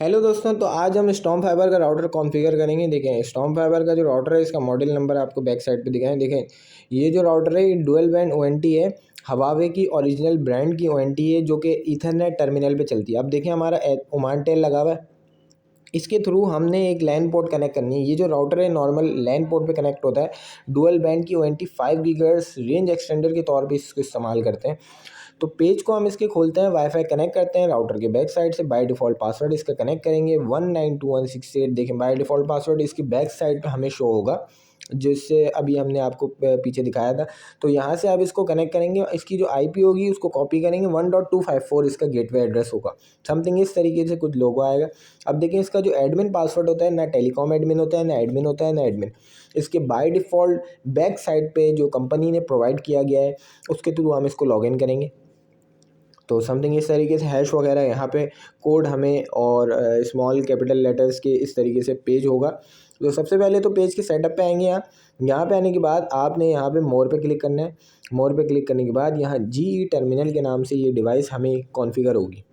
Hello दोस्तों, तो आज हम स्टॉर्म फाइबर का राउटर कॉन्फ़िगर करेंगे। देखें, स्टॉर्म फाइबर का जो राउटर है इसका मॉडल नंबर आपको बैक साइड पे दिखाएं। देखें, ये जो राउटर है ये डुअल बैंड ओएनटी है। हवावे की ओरिजिनल ब्रांड की ओएनटी है जो कि ईथरनेट टर्मिनल पे चलती है। अब देखें, हमारा ओमान टेल लगा हुआ है। इसके थ्रू हमने एक लैन पोर्ट कनेक्ट करनी है। ये जो राउटर है नॉर्मल लैन पोर्ट पे कनेक्ट होता है। डुअल बैंड की ओएनटी 5 गीगाहर्ट्ज़ रेंज एक्सटेंडर के तौर पे इसको इस्तेमाल करते हैं। तो पेज को हम इसके खोलते हैं, वाईफाई कनेक्ट करते हैं। राउटर के बैक साइड से बाय डिफ़ॉल्ट पासवर्ड इसका कनेक्ट करेंगे 192.168। देखें, बाय डिफ़ॉल्ट पासवर्ड इसकी बैक साइड पे हमें शो होगा, जिससे अभी हमने आपको पीछे दिखाया था। तो यहाँ से आप इसको कनेक्ट करेंगे, इसकी जो आईपी होगी उसको कॉपी करेंगे। 1.254 इसका गेटवे एड्रेस होगा। समथिंग इस तरीके से कुछ लोगो आएगा। अब देखें, इसका जो एडमिन पासवर्ड होता है, ना टेलीकॉम एडमिन होता है, ना एडमिन होता है, ना एडमिन। इसके बाय डिफ़ॉल्ट बैक साइड पे जो कंपनी ने प्रोवाइड किया गया है उसके थ्रू हम इसको लॉगिन करेंगे। तो समथिंग इस तरीके से हैश वगैरह यहाँ पे कोड हमें और स्मॉल कैपिटल लेटर्स के इस तरीके से पेज होगा। तो सबसे पहले तो पेज के सेटअप पे आएंगे। यहाँ पे आने के बाद आपने यहाँ पे मोर पे क्लिक करना है। मोर पे क्लिक करने के बाद यहाँ जी टर्मिनल के नाम से ये डिवाइस हमें कॉन्फ़िगर होगी।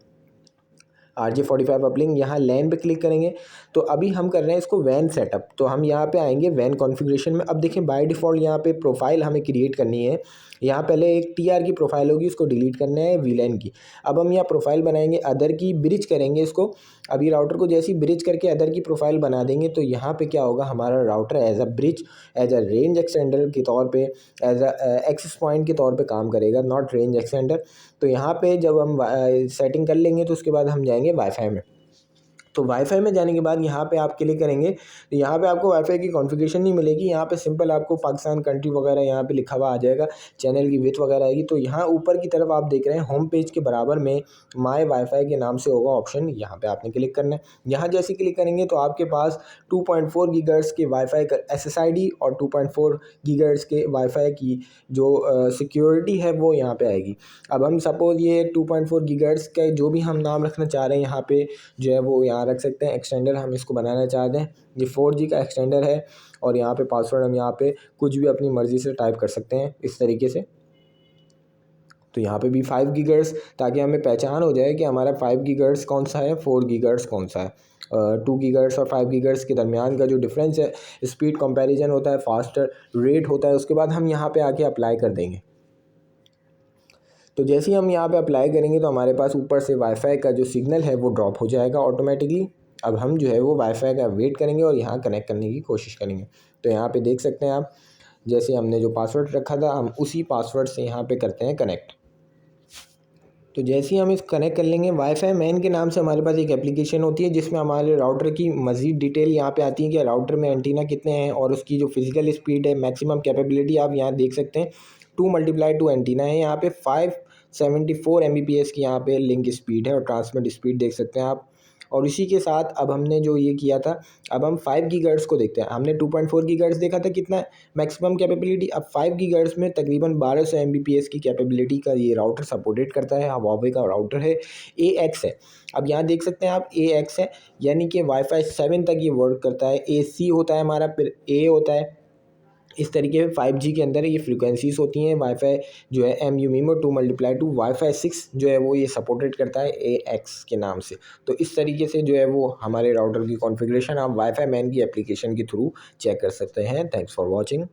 RJ45 अपलिंक, यहाँ लैन पे क्लिक करेंगे। तो अभी हम कर रहे हैं इसको वैन सेटअप। तो हम यहाँ पे आएंगे वैन कॉन्फ़िगरेशन में। अब देखिए, बाय डिफ़ॉल्ट यहाँ पे प्रोफाइल हमें क्रिएट करनी है। यहाँ पहले एक TR की प्रोफाइल होगी, उसको डिलीट करना है VLAN की। अब हम यहाँ प्रोफाइल बनाएंगे, अदर की ब्रिज करेंगे इसको। अभी राउटर को जैसी ब्रिज करके अदर की प्रोफाइल बना देंगे तो यहाँ पे क्या होगा, हमारा router as a bridge, as a range extender के तौर पे, एज अ एक्सेस पॉइंट के तौर पे काम करेगा, नॉट रेंज एक्सटेंडर। तो यहाँ पे जब हम सेटिंग कर लेंगे तो उसके बाद हम जाएंगे वाईफाई में। तो वाईफाई में जाने के बाद यहाँ पे आप क्लिक करेंगे तो यहाँ पे आपको वाईफाई की कॉन्फ़िगरेशन नहीं मिलेगी। यहाँ पे सिंपल आपको पाकिस्तान कंट्री वगैरह यहाँ पे लिखा हुआ आ जाएगा, चैनल की विड्थ वगैरह आएगी। तो यहाँ ऊपर की तरफ आप देख रहे हैं होम पेज के बराबर में माय वाईफाई के नाम से होगा ऑप्शन, यहाँ पे आपने क्लिक करना है। यहाँ जैसे क्लिक करेंगे तो आपके पास 2.4 गीगाहर्ट्ज़ के वाईफाई का SSID और 2.4 गीगाहर्ट्ज़ के वाईफाई की जो सिक्योरिटी है वो यहाँ पे आएगी। अब हम सपोज़ ये 2.4 गीगाहर्ट्ज़ का जो भी हम नाम रखना चाह रहे हैं यहाँ पे जो है वो यहाँ रख सकते हैं। एक्सटेंडर हम इसको बनाना चाहते हैं, ये 4G का एक्सटेंडर है। और यहाँ पे पासवर्ड हम यहाँ पे कुछ भी अपनी मर्ज़ी से टाइप कर सकते हैं इस तरीके से। तो यहाँ पे भी 5 गीगाहर्ट्ज़, ताकि हमें पहचान हो जाए कि हमारा 5 गीगाहर्ट्ज़ कौन सा है, 4 गीगाहर्ट्ज़ कौन सा है। 2 गीगाहर्ट्ज़ और 5 गीगाहर्ट्ज़ के दरमियान का जो डिफरेंस है, स्पीड कंपैरिजन होता है, फास्टर रेट होता है। उसके बाद हम यहाँ पे आके अप्लाई कर देंगे। तो जैसे ही हम यहाँ पे अप्लाई करेंगे तो हमारे पास ऊपर से वाईफाई का जो सिग्नल है वो ड्रॉप हो जाएगा ऑटोमेटिकली। अब हम जो है वो वाईफाई का वेट करेंगे और यहाँ कनेक्ट करने की कोशिश करेंगे। तो यहाँ पे देख सकते हैं आप, जैसे हमने जो पासवर्ड रखा था हम उसी पासवर्ड से यहाँ पे करते हैं कनेक्ट। तो जैसे ही हम इस कनेक्ट कर लेंगे, वाईफाई मैन के नाम से हमारे पास एक एप्लीकेशन होती है जिसमें हमारे राउटर की मज़ीद डिटेल यहाँ पे आती है कि राउटर में एंटीना कितने हैं और उसकी जो फिजिकल स्पीड है, मैक्सिमम कैपेबिलिटी आप यहाँ देख सकते हैं। 2 × 2 एंटीना है यहाँ पे, 574 Mbps की यहाँ पे लिंक स्पीड है और ट्रांसमिट स्पीड देख सकते हैं आप। और इसी के साथ अब हमने जो ये किया था, अब हम 5 गीगाहर्ट्ज़ को देखते हैं। हमने 2.4 गीगाहर्ट्ज़ देखा था कितना मैक्सिमम कैपेबिलिटी। अब 5 गीगाहर्ट्ज़ में तकरीबन 1200 Mbps की कैपेबिलिटी का ये राउटर सपोर्टेड करता है। हुआवे का राउटर है, AX है। अब यहाँ देख सकते हैं आप, AX है, यानी कि वाईफाई 7 तक ये वर्क करता है। AC होता है हमारा, फिर A होता है। इस तरीके से 5G के अंदर ये फ्रीक्वेंसीज होती हैं। वाईफाई जो है MU-MIMO 2 × 2 वाईफाई 6 जो है वो ये सपोर्टेड करता है AX के नाम से। तो इस तरीके से जो है वो हमारे राउटर की कॉन्फ़िगरेशन आप वाईफाई मैन की एप्लीकेशन के थ्रू चेक कर सकते हैं। Thanks for watching.